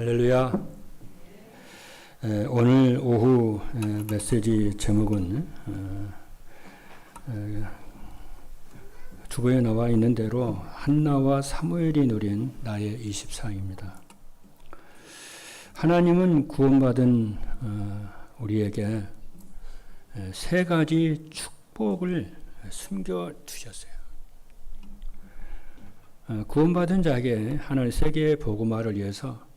할렐루야. 오늘 오후 메시지 제목은 주보에 나와 있는 대로 한나와 사무엘이 누린 나의 24입니다. 하나님은 구원받은 우리에게 세 가지 축복을 숨겨두셨어요. 구원받은 자에게 하나님 세계의 복음화를 위해서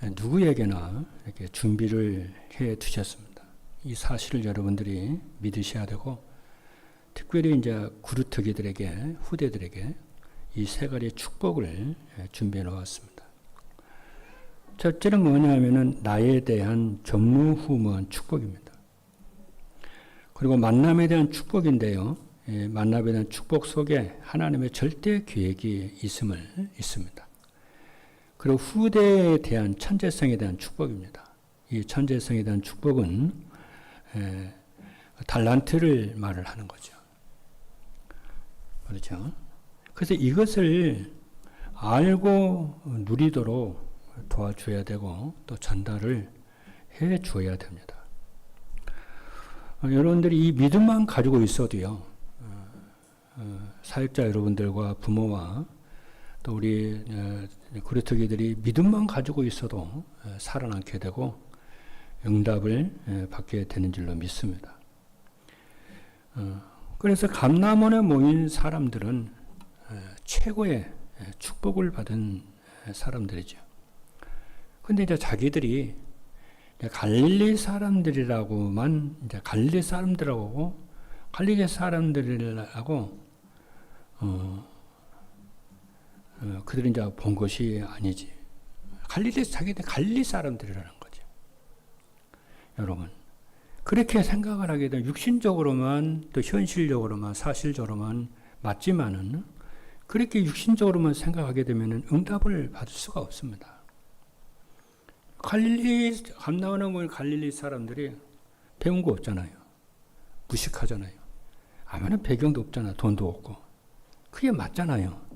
누구에게나 이렇게 준비를 해 두셨습니다. 이 사실을 여러분들이 믿으셔야 되고, 특별히 이제 그루터기들에게, 후대들에게 이 세 가지 축복을 준비해 놓았습니다. 첫째는 뭐냐 하면은 나에 대한 전무후무한 축복입니다. 그리고 만남에 대한 축복인데요. 만남에 대한 축복 속에 하나님의 절대 계획이 있습니다. 그리고 후대에 대한 천재성에 대한 축복입니다. 이 천재성에 대한 축복은 달란트를 말을 하는 거죠. 그렇죠? 그래서 이것을 알고 누리도록 도와줘야 되고 또 전달을 해 주어야 됩니다. 여러분들이 이 믿음만 가지고 있어도요, 사역자 여러분들과 부모와 또 우리 그루터기들이 믿음만 가지고 있어도 살아남게 되고 응답을 받게 되는 줄로 믿습니다. 그래서 감람원에 모인 사람들은 최고의 축복을 받은 사람들이죠. 근데 이제 자기들이 갈릴리 사람들이라고만, 이제 갈릴리 사람들하고 그들이 이제 본 것이 아니지. 자기들 갈릴리 사람들이라는 거죠. 여러분, 그렇게 생각을 하게 되면 육신적으로만, 또 현실적으로만, 사실적으로만 맞지만은, 그렇게 육신적으로만 생각하게 되면 응답을 받을 수가 없습니다. 감람원에 모인 갈릴리 사람들이 배운 거 없잖아요. 무식하잖아요. 아무런 배경도 없잖아. 돈도 없고. 그게 맞잖아요.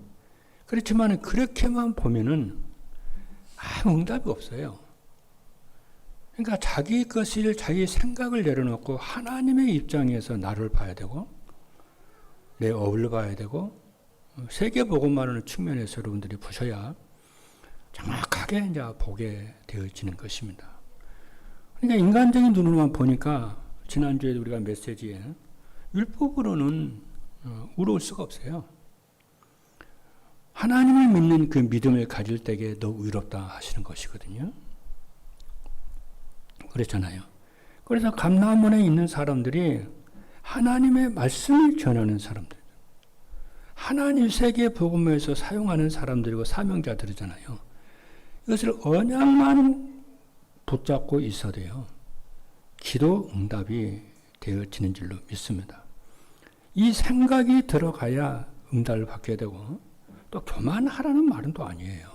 그렇지만 그렇게만 보면은 아무 응답이 없어요. 그러니까 자기 생각을 내려놓고 하나님의 입장에서 나를 봐야 되고, 내 업을 봐야 되고, 세계복음만하는 측면에서 여러분들이 보셔야 정확하게 이제 보게 되어지는 것입니다. 그러니까 인간적인 눈으로만 보니까 지난주에 우리가 메시지에 율법으로는 의로울 수가 없어요. 하나님을 믿는 그 믿음을 가질 때에 더 의롭다 하시는 것이거든요. 그렇잖아요. 그래서 감람원에 있는 사람들이 하나님의 말씀을 전하는 사람들, 하나님 세계 복음에서 사용하는 사람들이고 사명자들이잖아요. 이것을 언약만 붙잡고 있어도요, 기도 응답이 되어지는 줄로 믿습니다. 이 생각이 들어가야 응답을 받게 되고, 또 교만하라는 말은 또 아니에요.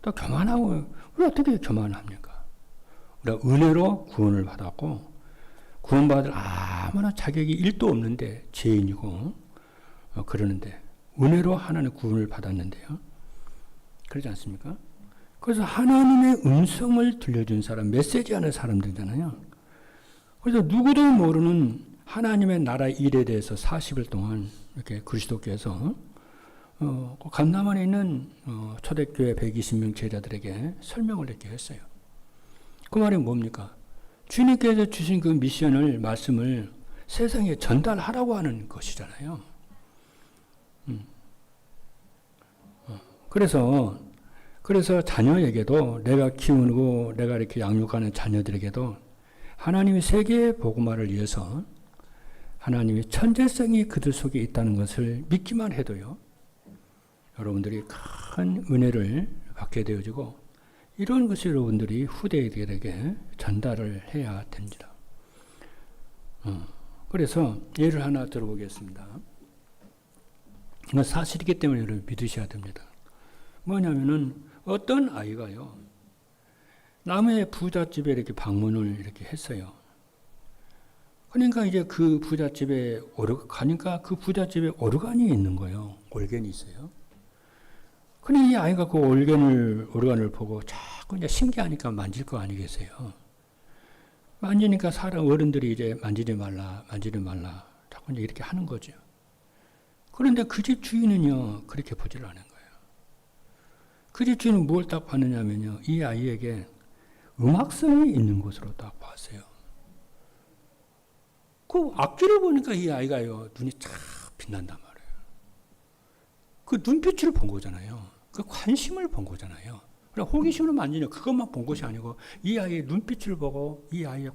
또 교만하고, 우리 어떻게 교만합니까? 우리가 은혜로 구원을 받았고, 구원받을 아무나 자격이 1도 없는데, 죄인이고, 그러는데, 은혜로 하나님의 구원을 받았는데요. 그러지 않습니까? 그래서 하나님의 음성을 들려준 사람, 메시지하는 사람들이잖아요. 그래서 누구도 모르는 하나님의 나라 일에 대해서 40일 동안 이렇게 그리스도께서 감람원에 있는 초대교회 120명 제자들에게 설명을 이렇게 했어요. 그 말이 뭡니까? 주님께서 주신 그 말씀을 세상에 전달하라고 하는 것이잖아요. 그래서 자녀에게도, 내가 키우고 내가 이렇게 양육하는 자녀들에게도 하나님이 세계의 복음화를 위해서 하나님의 천재성이 그들 속에 있다는 것을 믿기만 해도요, 여러분들이 큰 은혜를 받게 되어지고, 이런 것을 여러분들이 후대들에게 전달을 해야 됩니다. 그래서 예를 하나 들어보겠습니다. 이건 사실이기 때문에 여러분 믿으셔야 됩니다. 뭐냐면은 어떤 아이가요, 남의 부잣집에 이렇게 방문을 이렇게 했어요. 그러니까 이제 그 부잣집에 가니까 그 부잣집에 오르간이 있는 거예요. 올겐이 있어요. 근데 이 아이가 그 오르간을 보고 자꾸 이제 신기하니까 만질 거 아니겠어요? 만지니까 사람 어른들이 이제 만지지 말라, 자꾸 이제 이렇게 하는 거죠. 그런데 그 집 주인은요, 그렇게 보질 않은 거예요. 그 집 주인은 뭘 딱 봤느냐면요, 이 아이에게 음악성이 있는 것으로 딱 봤어요. 그 앞뒤를 보니까 이 아이가요, 눈이 쫙 빛난단 말이에요. 그 눈빛을 본 거잖아요. 그 관심을 본 거잖아요. 호기심으로 만지냐, 그것만 본 것이 아니고, 이 아이의 눈빛을 보고, 이 아이의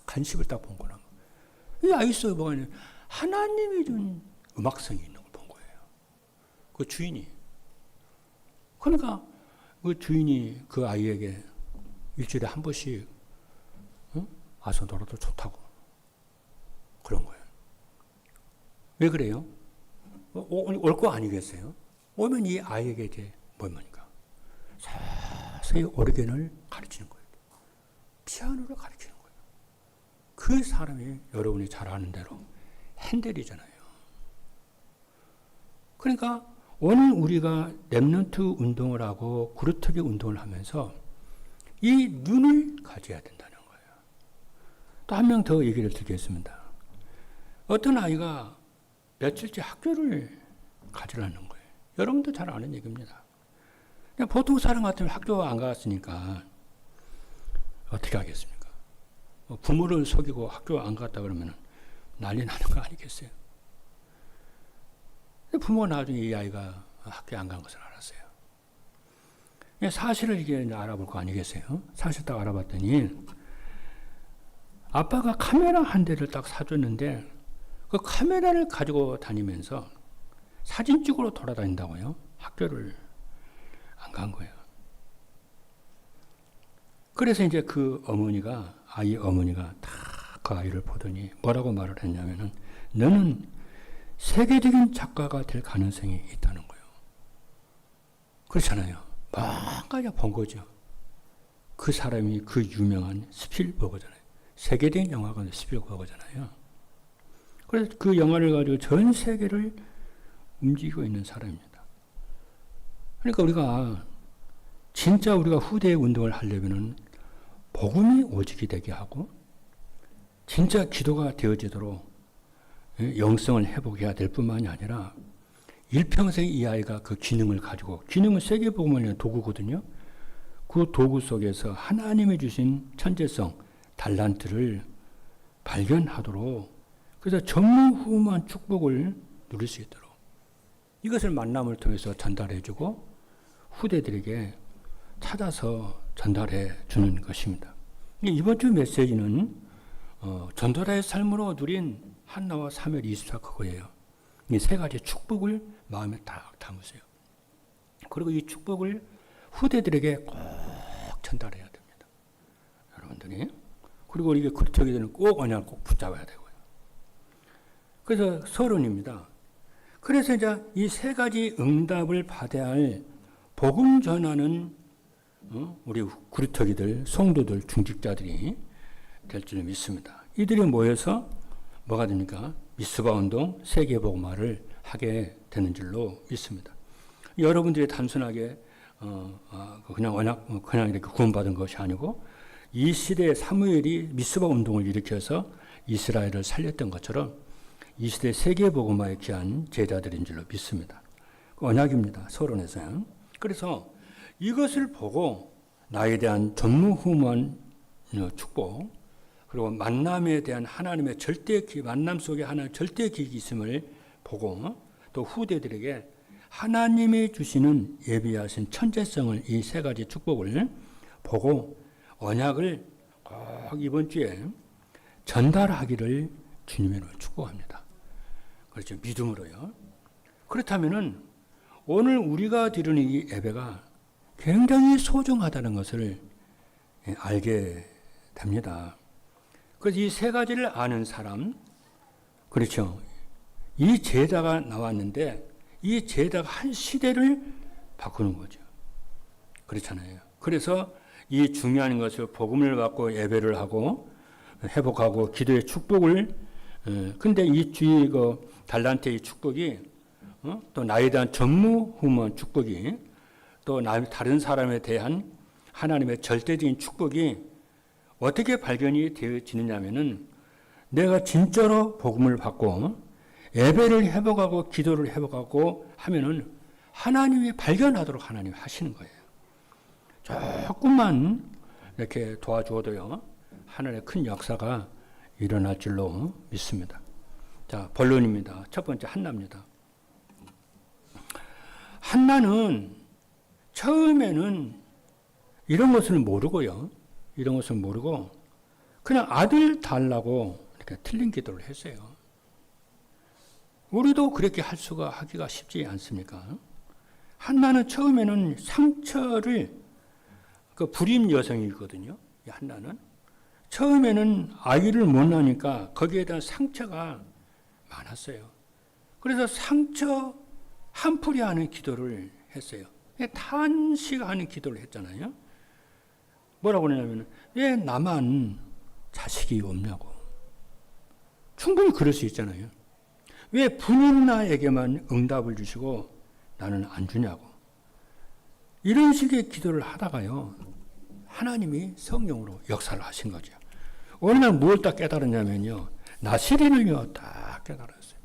관심을 딱 본 거란 말이에요. 이 아이 속에 뭐가 있냐, 하나님이 준 음악성이 있는 걸 본 거예요. 그 주인이. 그러니까, 그 주인이 그 아이에게 일주일에 한 번씩, 와서 놀아도 좋다고. 그런 거예요. 왜 그래요? 올 거 아니겠어요? 오면 이 아이에게 이제 뭐입니까? 자세히 오르겐을 가르치는 거예요. 피아노를 가르치는 거예요. 그 사람이 여러분이 잘 아는 대로 핸델이잖아요. 그러니까 오늘 우리가 렘넌트 운동을 하고 그루터기 운동을 하면서 이 눈을 가져야 된다는 거예요. 또 한 명 더 얘기를 드리겠습니다. 어떤 아이가 며칠째 학교를 가지라는 거예요. 여러분도 잘 아는 얘기입니다. 보통 사람 같으면 학교 안 갔으니까 어떻게 하겠습니까? 부모를 속이고 학교 안 갔다 그러면 난리 나는 거 아니겠어요? 부모가 나중에 이 아이가 학교에 안 간 것을 알았어요. 사실을 이게 알아볼 거 아니겠어요? 사실 딱 알아봤더니 아빠가 카메라 한 대를 딱 사줬는데 그 카메라를 가지고 다니면서 사진 찍으러 돌아다닌다고요? 학교를 안 간 거예요. 그래서 이제 그 어머니가, 아이 어머니가 다 그 아이를 보더니 뭐라고 말을 했냐면은 너는 세계적인 작가가 될 가능성이 있다는 거예요. 그렇잖아요. 막까지 본 거죠. 그 사람이 그 유명한 스필버거잖아요. 세계적인 영화가 스필버거잖아요. 그래서 그 영화를 가지고 전 세계를 움직이고 있는 사람입니다. 그러니까 우리가 진짜 우리가 후대의 운동을 하려면은 복음이 오직이 되게 하고 진짜 기도가 되어지도록 영성을 회복해야 될 뿐만이 아니라 일평생 이 아이가 그 기능을 가지고, 기능은 세계복음을 위한 도구거든요. 그 도구 속에서 하나님이 주신 천재성, 달란트를 발견하도록, 그래서 전무후무한 축복을 누릴 수 있도록 이것을 만남을 통해서 전달해주고 후대들에게 찾아서 전달해 주는 것입니다. 이번 주 메시지는 전도자의 삶으로 누린 한나와 사무엘 24 그거예요. 이 세 가지 축복을 마음에 딱 담으세요. 그리고 이 축복을 후대들에게 꼭 전달해야 됩니다. 여러분들이. 그리고 이게 그렇게되면 꼭 언약을 꼭 붙잡아야 되고요. 그래서 서론입니다. 그래서 이제 이 세 가지 응답을 받아야 할 복음 전하는 우리 구루터기들, 성도들, 중직자들이 될 줄 믿습니다. 이들이 모여서 뭐가 됩니까? 미스바 운동, 세계복음화를 하게 되는 줄로 믿습니다. 여러분들이 단순하게 그냥 그냥 이렇게 구원받은 것이 아니고 이 시대에 사무엘이 미스바 운동을 일으켜서 이스라엘을 살렸던 것처럼 이 시대 세계복음화에 귀한 제자들인 줄로 믿습니다. 언약입니다. 서론에서요. 그래서 이것을 보고 나에 대한 전무후무한 축복, 그리고 만남에 대한 하나님의 만남 속에 하나님의 절대 기획이 있음을 보고 또 후대들에게 하나님이 주시는 예비하신 천재성을, 이 세 가지 축복을 보고 언약을 꼭 이번 주에 전달하기를 주님으로 축복합니다. 그렇죠. 믿음으로요. 그렇다면은 오늘 우리가 드리는 이 예배가 굉장히 소중하다는 것을 알게 됩니다. 그래서 이 세 가지를 아는 사람, 그렇죠. 이 제자가 나왔는데 이 제자가 한 시대를 바꾸는 거죠. 그렇잖아요. 그래서 이 중요한 것을 복음을 받고 예배를 하고 회복하고 기도의 축복을, 근데 이 달란트의 축복이 또 나에 대한 전무후무한 축복이 또 다른 사람에 대한 하나님의 절대적인 축복이 어떻게 발견이 되어지느냐면은 내가 진짜로 복음을 받고 예배를 회복하고 기도를 회복하고 하면은 하나님이 발견하도록 하나님이 하시는 거예요. 조금만 이렇게 도와주어도요, 하늘의 큰 역사가 일어날 줄로 믿습니다. 자, 본론입니다. 첫 번째, 한나입니다. 한나는 처음에는 이런 것을 모르고요, 이런 것을 모르고 그냥 아들 달라고 이렇게 틀린 기도를 했어요. 우리도 그렇게 하기가 쉽지 않습니까? 한나는 처음에는 상처를, 그 불임 여성이거든요. 이 한나는 처음에는 아이를 못 낳으니까 거기에 대한 상처가 많았어요. 그래서 상처 한풀이하는 기도를 했어요. 탄식하는 기도를 했잖아요. 뭐라고 그러냐면, 왜 나만 자식이 없냐고. 충분히 그럴 수 있잖아요. 왜 분인나에게만 응답을 주시고 나는 안 주냐고. 이런 식의 기도를 하다가요, 하나님이 성령으로 역사를 하신 거죠. 어느 날 뭘 딱 깨달았냐면요, 나시린을요 딱 깨달았어요.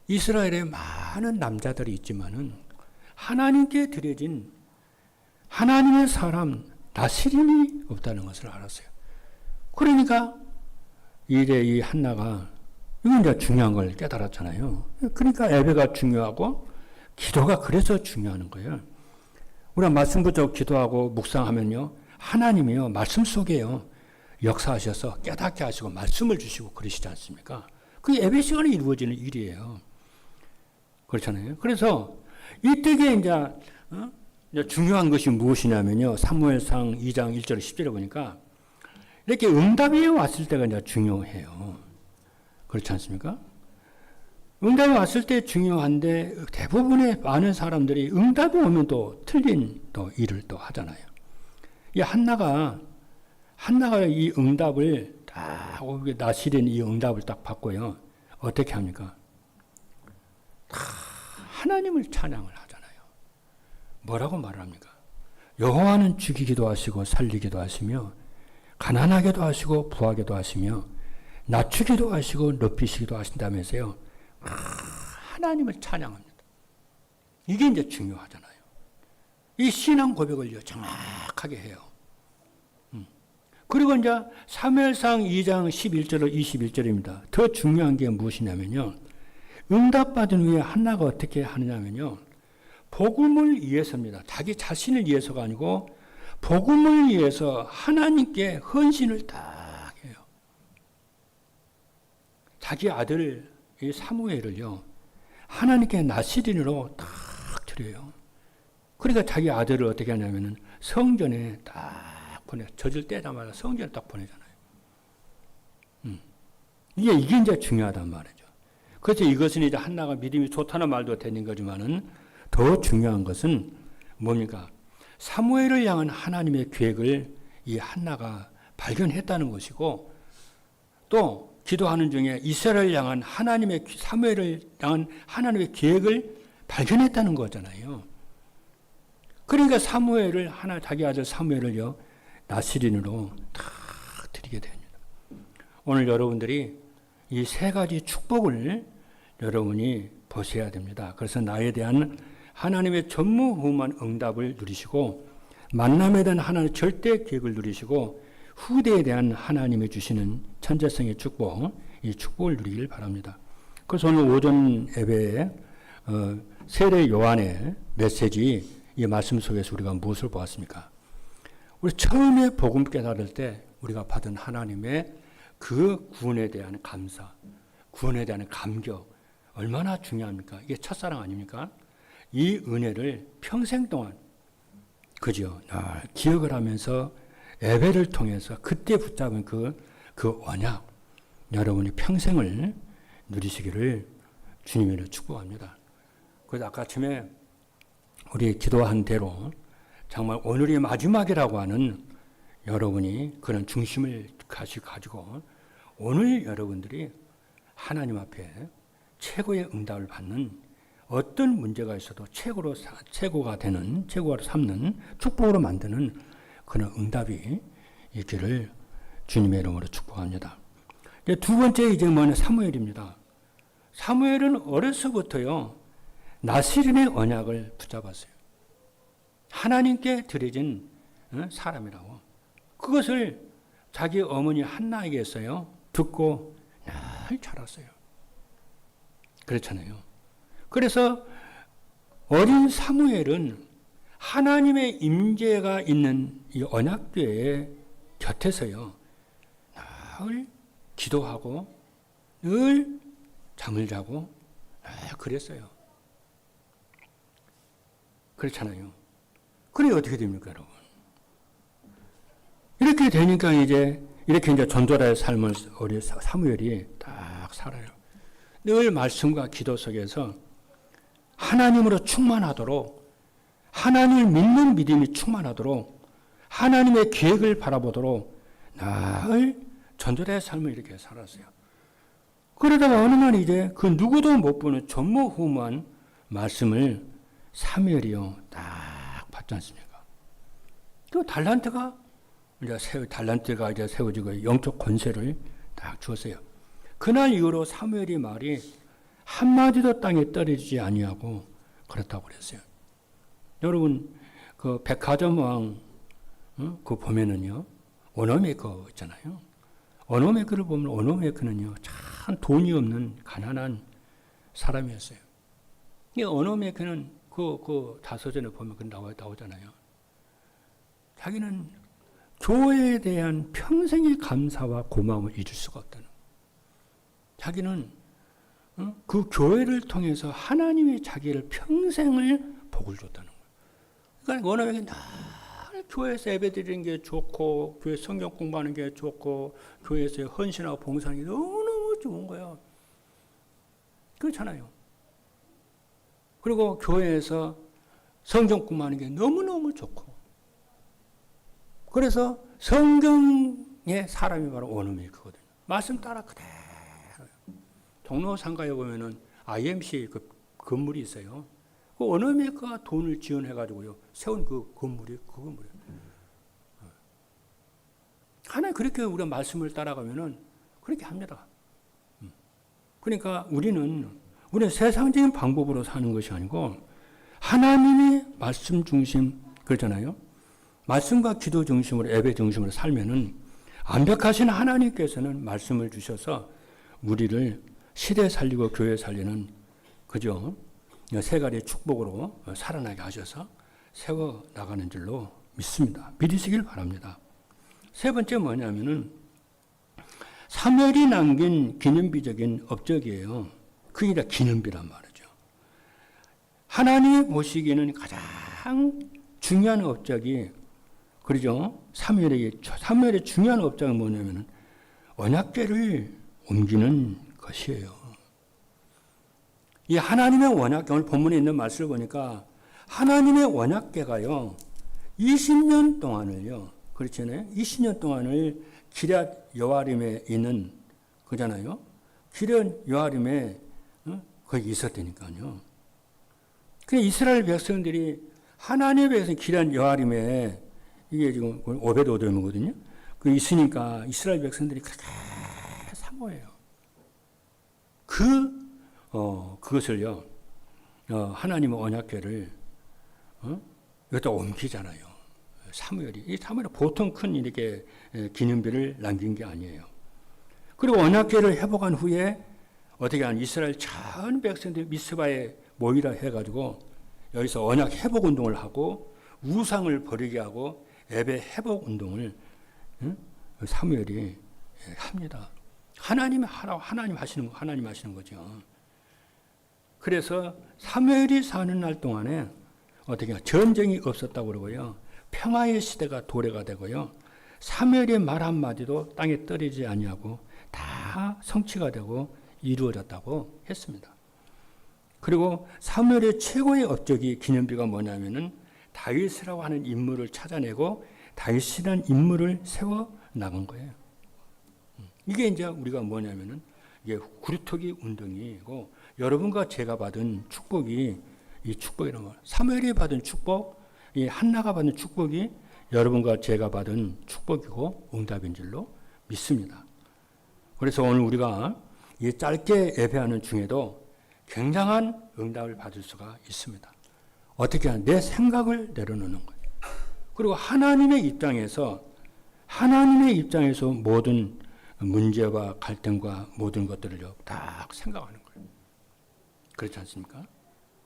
이스라엘에 많은 남자들이 있지만은 하나님께 드려진 하나님의 사람 나시린이 없다는 것을 알았어요. 그러니까 이제 이 한나가 이건 이제 중요한 걸 깨달았잖아요. 그러니까 예배가 중요하고 기도가 그래서 중요한 거예요. 우리가 말씀 붙잡고 기도하고 묵상하면요, 하나님이요 말씀 속에요 역사하셔서 깨닫게 하시고 말씀을 주시고 그러시지 않습니까? 그게 예배 시간에 이루어지는 일이에요. 그렇잖아요. 그래서 이때에 이제 중요한 것이 무엇이냐면요, 사무엘상 2장 1절 10절에 보니까 이렇게 응답이 왔을 때가 이제 중요해요. 그렇지 않습니까? 응답이 왔을 때 중요한데 대부분의 많은 사람들이 응답이 오면 또 틀린 또 일을 또 하잖아요. 이 한나가 이 응답을 딱, 나시린 이 응답을 딱 받고요, 어떻게 합니까? 하나님을 찬양을 하잖아요. 뭐라고 말합니까? 여호와는 죽이기도 하시고 살리기도 하시며 가난하게도 하시고 부하게도 하시며 낮추기도 하시고 높이시기도 하신다면서요. 하나님을 찬양합니다. 이게 이제 중요하잖아요. 이 신앙 고백을요 정확하게 해요. 그리고 이제 사무엘상 2장 11절로 21절입니다. 더 중요한 게 무엇이냐면요, 응답받은 후에 한나가 어떻게 하느냐면요, 복음을 위해서입니다. 자기 자신을 위해서가 아니고 복음을 위해서 하나님께 헌신을 딱 해요. 자기 아들 이 사무엘을요 하나님께 나시린으로 딱 드려요. 그러니까 자기 아들을 어떻게 하냐면은 성전에 딱 젖을 떼자마자 성전에 딱 보내잖아요. 이게 이제 중요하단 말이죠. 그래서 이것은 이제 한나가 믿음이 좋다는 말도 되는 거지만은 더 중요한 것은 뭡니까? 사무엘을 향한 하나님의 계획을 이 한나가 발견했다는 것이고, 또 기도하는 중에 이스라엘을 향한 사무엘을 향한 하나님의 계획을 발견했다는 거잖아요. 그러니까 자기 아들 사무엘을요 나시린으로 다 드리게 됩니다. 오늘 여러분들이 이 세 가지 축복을 여러분이 보셔야 됩니다. 그래서 나에 대한 하나님의 전무후무한 응답을 누리시고, 만남에 대한 하나님의 절대 계획을 누리시고, 후대에 대한 하나님이 주시는 천재성의 축복, 이 축복을 누리길 바랍니다. 그래서 오늘 오전 예배에 세례 요한의 메시지, 이 말씀 속에서 우리가 무엇을 보았습니까? 우리 처음에 복음 깨달을 때 우리가 받은 하나님의 그 구원에 대한 감사, 구원에 대한 감격, 얼마나 중요합니까? 이게 첫사랑 아닙니까? 이 은혜를 평생 동안, 그죠? 늘 기억을 하면서 예배를 통해서 그때 붙잡은 그 언약, 여러분이 평생을 누리시기를 주님으로 축복합니다. 그래서 아까 아침에 우리 기도한 대로 정말 오늘이 마지막이라고 하는 여러분이 그런 중심을 가지고 오늘 여러분들이 하나님 앞에 최고의 응답을 받는 어떤 문제가 있어도 최고가 삼는 축복으로 만드는 그런 응답이 있기를 주님의 이름으로 축복합니다. 두 번째 이제 사무엘입니다. 사무엘은 어려서부터요 나실인의 언약을 붙잡았어요. 하나님께 드려진 사람이라고. 그것을 자기 어머니 한나에게서요 듣고 날 자랐어요. 그렇잖아요. 그래서 어린 사무엘은 하나님의 임재가 있는 이 언약궤의 곁에서요 늘 기도하고 늘 잠을 자고 그랬어요. 그렇잖아요. 그래 어떻게 됩니까, 여러분? 이렇게 되니까 이렇게 전도자의 삶을 우리 사무엘이 딱 살아요. 늘 말씀과 기도 속에서 하나님으로 충만하도록, 하나님을 믿는 믿음이 충만하도록, 하나님의 계획을 바라보도록 늘 전도자의 삶을 이렇게 살았어요. 그러다가 어느 날 그 누구도 못 보는 전무후무한 말씀을 사무엘이요 딱 받지 않습니까? 그 달란트가 세워지고 영적 권세를 딱 주었어요. 그날 이후로 사무엘의 말이 한마디도 땅에 떨어지지 아니하고 그렇다고 그랬어요. 여러분 그 백화점 왕 그 보면은요 오너메이커 있잖아요. 오너메이커를 보면 오너메이커는요 참 돈이 없는 가난한 사람이었어요. 이 오너메이커는 그 다서전에 보면 나오잖아요. 자기는 교회에 대한 평생의 감사와 고마움을 잊을 수가 없다는. 자기는 그 교회를 통해서 하나님의 자기를 평생을 복을 줬다는 거예요. 그러니까 원어에게 늘 교회에서 예배드리는 게 좋고 교회 성경 공부하는 게 좋고 교회에서 헌신하고 봉사하는 게 너무너무 좋은 거예요. 그렇잖아요. 그리고 교회에서 성경 공부하는 게 너무너무 좋고 그래서 성경의 사람이 바로 원어메이커거든요. 말씀 따라 그대로. 종로 상가에 보면은 IMC 그 건물이 있어요. 그 원어메이커가 돈을 지원해가지고요 세운 그 건물이 그 건물이에요. 하나님 그렇게 우리가 말씀을 따라가면은 그렇게 합니다. 그러니까 우리는 세상적인 방법으로 사는 것이 아니고 하나님의 말씀 중심 그러잖아요. 말씀과 기도 중심으로 예배 중심으로 살면은 완벽하신 하나님께서는 말씀을 주셔서 우리를 시대 살리고 교회 살리는 그죠? 세 가지의 축복으로 살아나게 하셔서 세워 나가는 줄로 믿습니다. 믿으시길 바랍니다. 세 번째 뭐냐면은 사무엘이 남긴 기념비적인 업적이에요. 그게 다 기념비란 말이죠. 하나님이 보시기에는 가장 중요한 업적이 그러죠. 사무엘의 중요한 업적은 뭐냐면은 언약궤를 옮기는 것이에요. 이 하나님의 언약궤 오늘 본문에 있는 말씀을 보니까 하나님의 언약궤가요 20년 동안을요 그렇잖아요. 20년 동안을 기럇 여아림에 있는 그잖아요. 기럇 여아림에 거기 있었다니까요. 그 이스라엘 백성들이 하나님의 백성 기럇 여아림에 이게 지금 오벳에돔이거든요. 그 있으니까 이스라엘 백성들이 그렇게 사모해요. 그것을요 하나님의 언약궤를 여기다 옮기잖아요. 이 사무엘이 보통 큰 이렇게 기념비를 남긴 게 아니에요. 그리고 언약궤를 회복한 후에 어떻게 하는 이스라엘 전 백성들이 미스바에 모이라 해가지고 여기서 언약 회복 운동을 하고 우상을 버리게 하고 예배 회복 운동을 사무엘이 합니다. 하나님 하시는 거죠. 그래서 사무엘이 사는 날 동안에 어떻게 전쟁이 없었다고 그러고요. 평화의 시대가 도래가 되고요. 사무엘의 말 한마디도 땅에 떨어지지 아니하고 다 성취가 되고 이루어졌다고 했습니다. 그리고 사무엘의 최고의 업적이 기념비가 뭐냐면은 다윗이라고 하는 인물을 찾아내고 다윗이라는 인물을 세워 나간 거예요. 이게 이제 우리가 뭐냐면은 이게 구루터기 운동이고 여러분과 제가 받은 축복이 이 축복이란 말이에요. 사무엘이 받은 축복, 이 한나가 받은 축복이 여러분과 제가 받은 축복이고 응답인 줄로 믿습니다. 그래서 오늘 우리가 이 짧게 예배하는 중에도 굉장한 응답을 받을 수가 있습니다. 어떻게 하냐? 내 생각을 내려놓는 거예요. 그리고 하나님의 입장에서 모든 문제와 갈등과 모든 것들을 딱 생각하는 거예요. 그렇지 않습니까?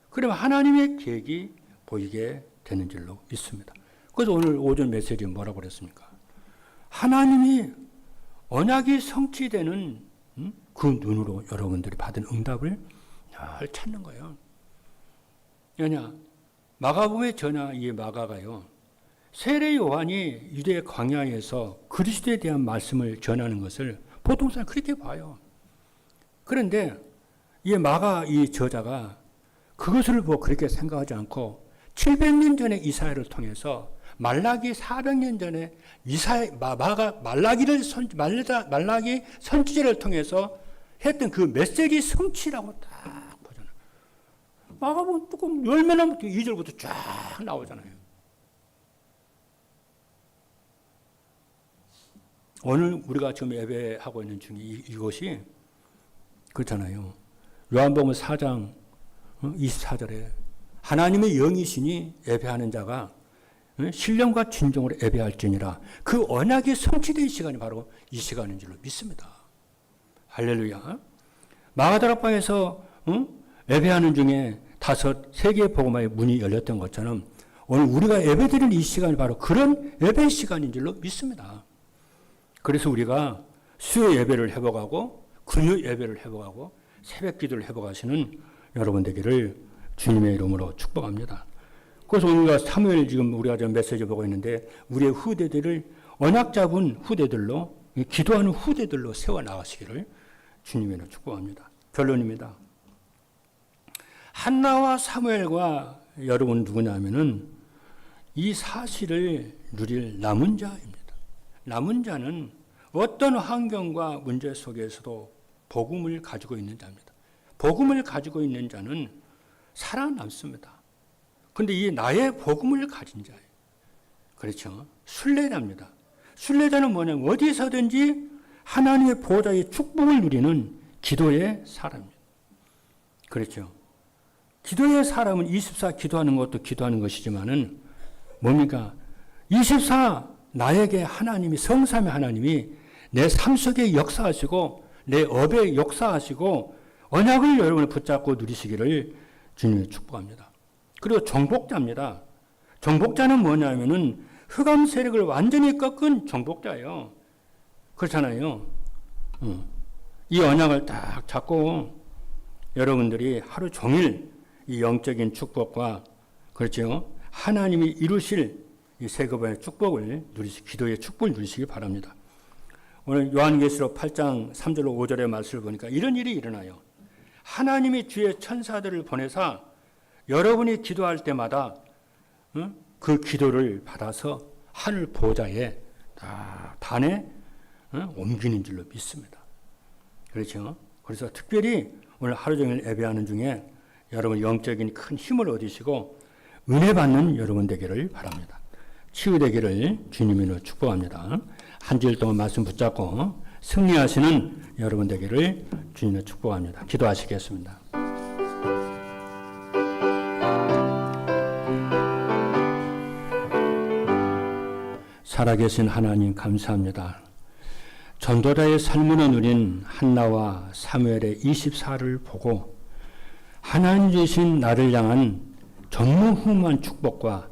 그러면 하나님의 계획이 보이게 되는 줄로 믿습니다. 그래서 오늘 오전 메시지 뭐라고 그랬습니까? 하나님이 언약이 성취되는 그 눈으로 여러분들이 받은 응답을 늘 찾는 거예요. 왜냐? 마가복음의 전하 이 마가가요. 세례 요한이 유대 광야에서 그리스도에 대한 말씀을 전하는 것을 보통 사람 그렇게 봐요. 그런데 이 마가 이 저자가 그것을 그렇게 생각하지 않고 700년 전에 이사야를 통해서 말라기 400년 전에 말라기 선지자를 통해서 했던 그 메시지 성취라고 딱 보잖아요. 마가복음 뚜껑 열면 2절부터 쫙 나오잖아요. 오늘 우리가 지금 예배하고 있는 중에 이것이 그렇잖아요. 요한복음 4장 24절에 하나님의 영이시니 예배하는 자가 신령과 진정으로 예배할지니라. 그 언약이 성취된 시간이 바로 이 시간인 줄로 믿습니다. 할렐루야. 마가다락방에서 예배하는 중에 세 개의 복음화의 문이 열렸던 것처럼 오늘 우리가 예배드리는 이 시간이 바로 그런 예배 시간인 줄로 믿습니다. 그래서 우리가 수요 예배를 회복하고 금요 예배를 회복하고 새벽 기도를 회복하시는 여러분 되기를 주님의 이름으로 축복합니다. 그래서 오늘 사무엘 지금 우리가 저 메시지 보고 있는데 우리의 후대들을 언약 잡은 후대들로 기도하는 후대들로 세워 나가시기를 주님의 이름으로 축복합니다. 결론입니다. 한나와 사무엘과 여러분 누구냐면은 이 사실을 누릴 남은 자입니다. 남은 자는 어떤 환경과 문제 속에서도 복음을 가지고 있는 자입니다. 복음을 가지고 있는 자는 살아남습니다. 그런데 이 나의 복음을 가진 자예요. 그렇죠? 순례자입니다. 순례자는 뭐냐면 어디서든지 하나님의 보호자의 축복을 누리는 기도의 사람입니다. 그렇죠? 기도의 사람은 24 기도하는 것도 기도하는 것이지만은 뭡니까? 24 나에게 하나님이 성삼의 하나님이 내 삶 속에 역사하시고 내 업에 역사하시고 언약을 여러분을 붙잡고 누리시기를 주님이 축복합니다. 그리고 정복자입니다. 정복자는 뭐냐면은 흑암 세력을 완전히 꺾은 정복자예요. 그렇잖아요. 이 언약을 딱 잡고 여러분들이 하루 종일 이 영적인 축복과 그렇죠. 하나님이 이루실 이 세계번의 축복을 기도의 축복을 누리시기 바랍니다. 오늘 요한계시록 8장 3절로 5절의 말씀을 보니까 이런 일이 일어나요. 하나님이 주의 천사들을 보내사 여러분이 기도할 때마다 그 기도를 받아서 하늘 보좌에 단에 옮기는 줄로 믿습니다. 그렇죠? 그래서 특별히 오늘 하루 종일 예배하는 중에 여러분 영적인 큰 힘을 얻으시고 은혜 받는 여러분 되기를 바랍니다. 치유되기를 주님으로 축복합니다. 한 주일 동안 말씀 붙잡고 승리하시는 여러분 되기를 주님으로 축복합니다. 기도하시겠습니다. 살아계신 하나님 감사합니다. 전도자의 삶으로 누린 한나와 사무엘의 24를 보고 하나님 주신 나를 향한 전무후무한 축복과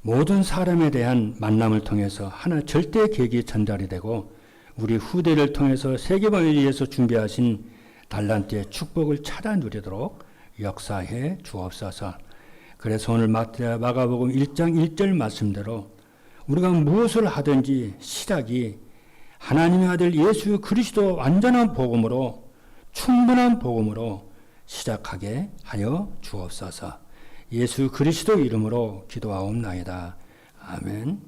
모든 사람에 대한 만남을 통해서 하나 절대 계획이 전달이 되고 우리 후대를 통해서 세계번을 위해서 준비하신 달란트의 축복을 찾아 누리도록 역사해 주옵소서. 그래서 오늘 마가복음 1장 1절 말씀대로 우리가 무엇을 하든지 시작이 하나님의 아들 예수 그리스도 완전한 복음으로 충분한 복음으로 시작하게 하여 주옵소서. 예수 그리스도 이름으로 기도하옵나이다. 아멘.